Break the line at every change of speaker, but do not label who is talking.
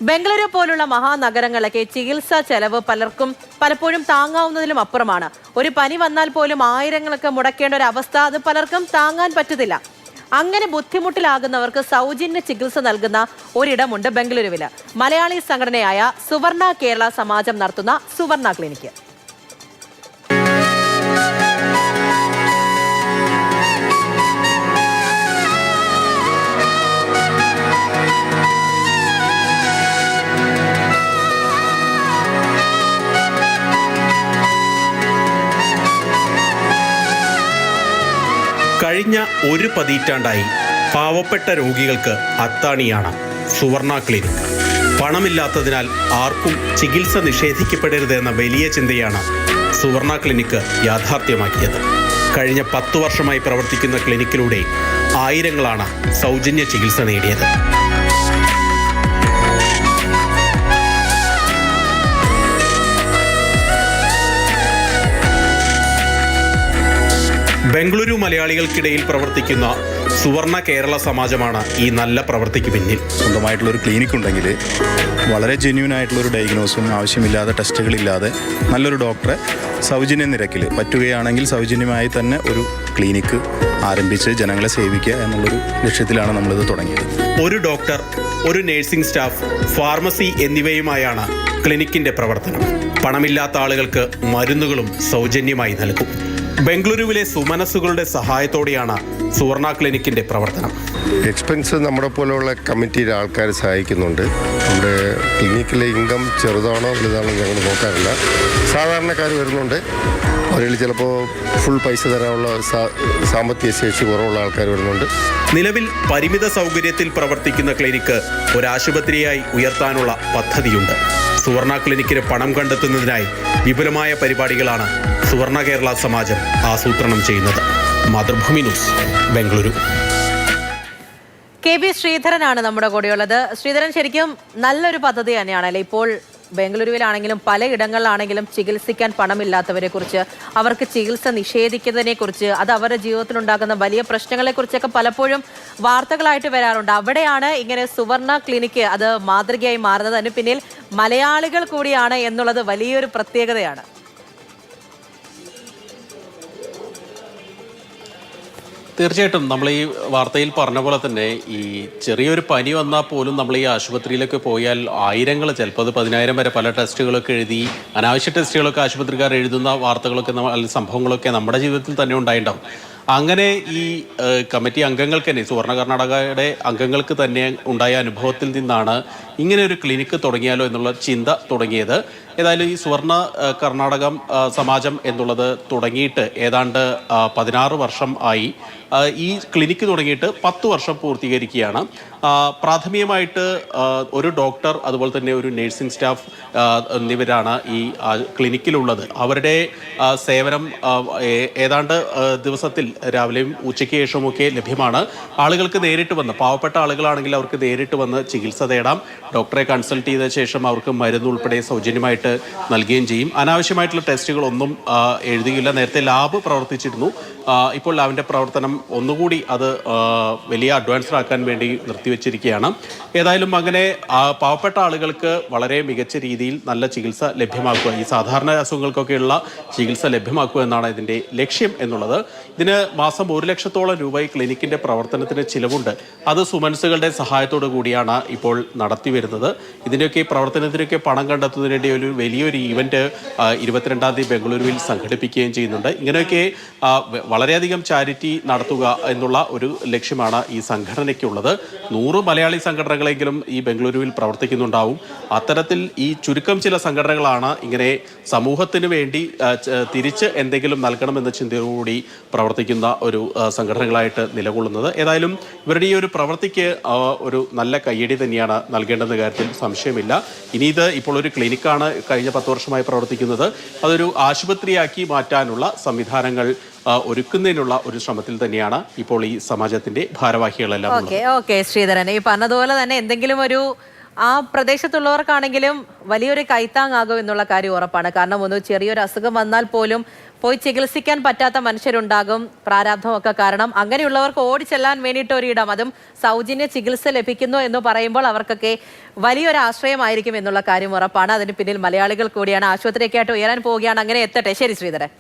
ബംഗളൂരു പോലുള്ള മഹാനഗരങ്ങളിലൊക്കെ ചികിത്സാ ചെലവ് പലപ്പോഴും താങ്ങാവുന്നതിലും അപ്പുറമാണ്. ഒരു പനി വന്നാൽ പോലും ആയിരങ്ങളൊക്കെ മുടക്കേണ്ട ഒരു അവസ്ഥ അത് പലർക്കും താങ്ങാൻ പറ്റത്തില്ല. അങ്ങനെ ബുദ്ധിമുട്ടിലാകുന്നവർക്ക് സൗജന്യ ചികിത്സ നൽകുന്ന ഒരിടമുണ്ട് ബംഗളൂരുവില്. മലയാളി സംഘടനയായ സുവർണ കേരള സമാജം നടത്തുന്ന സുവർണ ക്ലിനിക്ക്.
കഴിഞ്ഞ ഒരു പതിറ്റാണ്ടായി പാവപ്പെട്ട രോഗികൾക്ക് അത്താണിയാണ് സുവർണ ക്ലിനിക്. പണമില്ലാത്തതിനാൽ ആർക്കും ചികിത്സ നിഷേധിക്കപ്പെടരുതെന്ന വലിയ ചിന്തയാണ് സുവർണ ക്ലിനിക്ക് യാഥാർത്ഥ്യമാക്കിയത്. കഴിഞ്ഞ 10 വർഷമായി പ്രവർത്തിക്കുന്ന ക്ലിനിക്കിലൂടെ ആയിരങ്ങളാണ് സൗജന്യ ചികിത്സ നേടിയത്. ബംഗളൂരു മലയാളികൾക്കിടയിൽ പ്രവർത്തിക്കുന്ന സുവർണ കേരള സമാജമാണ് ഈ നല്ല പ്രവൃത്തിക്ക് പിന്നിൽ.
സ്വന്തമായിട്ടുള്ളൊരു ക്ലിനിക് ഉണ്ടെങ്കിൽ വളരെ ജെന്യൂൻ ആയിട്ടുള്ളൊരു ഡയഗ്നോസും ആവശ്യമില്ലാതെ ടെസ്റ്റുകളില്ലാതെ നല്ലൊരു ഡോക്ടറെ സൗജന്യ നിരക്കിൽ പറ്റുകയാണെങ്കിൽ സൗജന്യമായി തന്നെ ഒരു ക്ലിനിക്ക് ആരംഭിച്ച് ജനങ്ങളെ സേവിക്കുക എന്നുള്ളൊരു ലക്ഷ്യത്തിലാണ് നമ്മളിത് തുടങ്ങിയത്.
ഒരു ഡോക്ടർ, ഒരു നഴ്സിംഗ് സ്റ്റാഫ്, ഫാർമസി എന്നിവയുമായാണ് ക്ലിനിക്കിന്റെ പ്രവർത്തനം. പണമില്ലാത്ത ആളുകൾക്ക് മരുന്നുകളും സൗജന്യമായി നൽകും. ബംഗളൂരുവിലെ സുമനസ്സുകളുടെ സഹായത്തോടെയാണ് സുവർണ ക്ലിനിക്കിന്റെ പ്രവർത്തനം.
എക്സ്പെൻസ് നമ്മുടെ പോലെയുള്ള കമ്മിറ്റിയിലെ ആൾക്കാർ സഹായിക്കുന്നുണ്ട്. നമ്മുടെ ക്ലിനിക്കിലെ ഇൻകം ചെറുതാണോ വലുതാണോ ഞങ്ങൾ നോക്കാറില്ല. സാധാരണക്കാർ വരുന്നുണ്ട്. അവരിൽ ചിലപ്പോൾ ഫുൾ പൈസ തരാനുള്ള സാമ്പത്തിക ശേഷി കുറവുള്ള ആൾക്കാർ വരുന്നുണ്ട്.
നിലവിൽ പരിമിത സൗകര്യത്തിൽ പ്രവർത്തിക്കുന്ന ക്ലിനിക്ക് ഒരാശുപത്രിയായി ഉയർത്താനുള്ള പദ്ധതിയുണ്ട്. സുവർണ ക്ലിനിക്കിന് പണം കണ്ടെത്തുന്നതിനായി വിപുലമായ പരിപാടികളാണ് സുവർണ കേരള സമാജം ആസൂത്രണം ചെയ്യുന്നത്. മാതൃഭൂമി ന്യൂസ്, ബംഗളൂരു.
KB ശ്രീധരനാണ് നമ്മുടെ കൂടെയുള്ളത്. ശ്രീധരൻ, ശരിക്കും നല്ലൊരു പദ്ധതി തന്നെയാണല്ലേ ഇപ്പോൾ ബംഗളൂരുവിലാണെങ്കിലും പലയിടങ്ങളിലാണെങ്കിലും ചികിത്സിക്കാൻ പണമില്ലാത്തവരെ കുറിച്ച്, അവർക്ക് ചികിത്സ നിഷേധിക്കുന്നതിനെ കുറിച്ച്, അത് അവരുടെ ജീവിതത്തിൽ ഉണ്ടാക്കുന്ന വലിയ പ്രശ്നങ്ങളെ കുറിച്ചൊക്കെ പലപ്പോഴും വാർത്തകളായിട്ട് വരാറുണ്ട്. അവിടെയാണ് ഇങ്ങനെ സുവർണ ക്ലിനിക്ക് അത് മാതൃകയായി മാറുന്നത്. അതിന് പിന്നിൽ മലയാളികൾ കൂടിയാണ് എന്നുള്ളത് വലിയൊരു പ്രത്യേകതയാണ്.
തീർച്ചയായിട്ടും നമ്മൾ ഈ വാർത്തയിൽ പറഞ്ഞ പോലെ തന്നെ ഈ ചെറിയൊരു പനി വന്നാൽ പോലും നമ്മൾ ഈ ആശുപത്രിയിലൊക്കെ പോയാൽ ആയിരങ്ങൾ, ചിലപ്പോൾ 10,000 വരെ പല ടെസ്റ്റുകളൊക്കെ എഴുതി അനാവശ്യ ടെസ്റ്റുകളൊക്കെ ആശുപത്രിക്കാർ എഴുതുന്ന വാർത്തകളൊക്കെ അല്ലെങ്കിൽ സംഭവങ്ങളൊക്കെ നമ്മുടെ ജീവിതത്തിൽ തന്നെ ഉണ്ടായിട്ടുണ്ടാവും. അങ്ങനെ ഈ കമ്മിറ്റി അംഗങ്ങൾക്ക് തന്നെ, സുവർണ കർണാടകയുടെ അംഗങ്ങൾക്ക് തന്നെ ഉണ്ടായ അനുഭവത്തിൽ നിന്നാണ് ഇങ്ങനെ ഒരു ക്ലിനിക്ക് തുടങ്ങിയാലോ എന്നുള്ള ചിന്ത തുടങ്ങിയത്. ഏതായാലും ഈ സുവർണ കർണാടകം സമാജം എന്നുള്ളത് തുടങ്ങിയിട്ട് ഏതാണ്ട് 16 വർഷം ആയി. ഈ ക്ലിനിക്ക് തുടങ്ങിയിട്ട് 10 വർഷം പൂർത്തീകരിക്കുകയാണ്. പ്രാഥമികമായിട്ട് ഒരു ഡോക്ടർ, അതുപോലെ തന്നെ ഒരു നഴ്സിംഗ് സ്റ്റാഫ് എന്നിവരാണ് ഈ ക്ലിനിക്കിലുള്ളത്. അവരുടെ സേവനം ഏതാണ്ട് ദിവസത്തിൽ രാവിലെയും ഉച്ചയ്ക്ക് ശേഷവുമൊക്കെ ലഭ്യമാണ്. ആളുകൾക്ക് നേരിട്ട് വന്ന്, പാവപ്പെട്ട ആളുകളാണെങ്കിൽ അവർക്ക് നേരിട്ട് വന്ന് ചികിത്സ തേടാം. ഡോക്ടറെ കൺസൾട്ട് ചെയ്ത ശേഷം അവർക്ക് മരുന്ന് ഉൾപ്പെടെ സൗജന്യമായിട്ട് നൽകുകയും ചെയ്യും. അനാവശ്യമായിട്ടുള്ള ടെസ്റ്റുകളൊന്നും എഴുതുകയില്ല. നേരത്തെ ലാബ് പ്രവർത്തിച്ചിരുന്നു. ഇപ്പോൾ ലാബിൻ്റെ പ്രവർത്തനം ഒന്നുകൂടി അത് വലിയ അഡ്വാൻസ്ഡ് ആക്കാൻ വേണ്ടി നിർത്തിവെച്ചിരിക്കുകയാണ്. ഏതായാലും അങ്ങനെ പാവപ്പെട്ട ആളുകൾക്ക് വളരെ മികച്ച രീതിയിൽ നല്ല ചികിത്സ ലഭ്യമാക്കുക, ഈ സാധാരണ അസുഖങ്ങൾക്കൊക്കെയുള്ള ചികിത്സ ലഭ്യമാക്കുക എന്നാണ് ഇതിൻ്റെ ലക്ഷ്യം എന്നുള്ളത്. ഇതിന് മാസം 1 ലക്ഷത്തോളം രൂപ ഈ ക്ലിനിക്കിൻ്റെ പ്രവർത്തനത്തിന് ചിലവുണ്ട്. അത് സുമനസ്സുകളുടെ സഹായത്തോടു കൂടിയാണ് ഇപ്പോൾ നടത്തി വരുന്നത്. ഇതിൻ്റെയൊക്കെ പ്രവർത്തനത്തിനൊക്കെ പണം കണ്ടെത്തുന്നതിന് വേണ്ടി ഒരു വലിയൊരു ഈവൻറ്റ് 22-ാം തീയതി ബംഗളൂരുവിൽ സംഘടിപ്പിക്കുകയും ചെയ്യുന്നുണ്ട്. ഇങ്ങനെയൊക്കെ വളരെയധികം ചാരിറ്റി നടത്തുക എന്നുള്ള ഒരു ലക്ഷ്യമാണ് ഈ സംഘടനയ്ക്കുള്ളത്. 100 മലയാളി സംഘടനകളെങ്കിലും ഈ ബംഗളൂരുവിൽ പ്രവർത്തിക്കുന്നുണ്ടാവും. അത്തരത്തിൽ ഈ ചുരുക്കം ചില സംഘടനകളാണ് ഇങ്ങനെ സമൂഹത്തിന് വേണ്ടി തിരിച്ച് എന്തെങ്കിലും നൽകണമെന്ന ചിന്തയോടുകൂടി പ്രവർത്തിക്കുന്ന ഒരു സംഘടനകളായിട്ട് നിലകൊള്ളുന്നത്. ഏതായാലും ഇവരുടെ ഈ ഒരു പ്രവൃത്തിക്ക് ഒരു നല്ല കയ്യടി തന്നെയാണ് നൽകേണ്ടെന്ന കാര്യത്തിൽ സംശയമില്ല. ഇനി ഇത് ഇപ്പോൾ ഒരു ക്ലിനിക്കാണ് കഴിഞ്ഞ 10 വർഷമായി പ്രവർത്തിക്കുന്നത്. അതൊരു ആശുപത്രിയാക്കി മാറ്റാനുള്ള സംവിധാനങ്ങൾ ഒരുക്കുന്നതിനുള്ള ഒരു ശ്രമത്തിൽ തന്നെയാണ് ഇപ്പോൾ ഈ സമാജത്തിന്റെ ഭാരവാഹികളെല്ലാം.
ഓക്കെ ശ്രീധരൻ, ഈ പറഞ്ഞതുപോലെ തന്നെ എന്തെങ്കിലും ഒരു ആ പ്രദേശത്തുള്ളവർക്കാണെങ്കിലും വലിയൊരു കൈത്താങ്ങാകും എന്നുള്ള കാര്യം ഉറപ്പാണ്. കാരണം ഒന്ന് ചെറിയൊരു അസുഖം വന്നാൽ പോലും പോയി ചികിത്സിക്കാൻ പറ്റാത്ത മനുഷ്യരുണ്ടാകും, പ്രാരാബ്ധമൊക്കെ കാരണം. അങ്ങനെയുള്ളവർക്ക് ഓടിച്ചെല്ലാൻ വേണ്ടിയിട്ട് ഒരിടം, അതും സൗജന്യ ചികിത്സ ലഭിക്കുന്നു എന്ന് പറയുമ്പോൾ അവർക്കൊക്കെ വലിയൊരു ആശ്രയമായിരിക്കും എന്നുള്ള കാര്യം ഉറപ്പാണ്. അതിന് പിന്നിൽ മലയാളികൾ കൂടിയാണ്. ആശുപത്രിയൊക്കെ ആയിട്ട് ഉയരാൻ പോവുകയാണ്. അങ്ങനെ എത്തട്ടെ. ശരി ശ്രീധരൻ.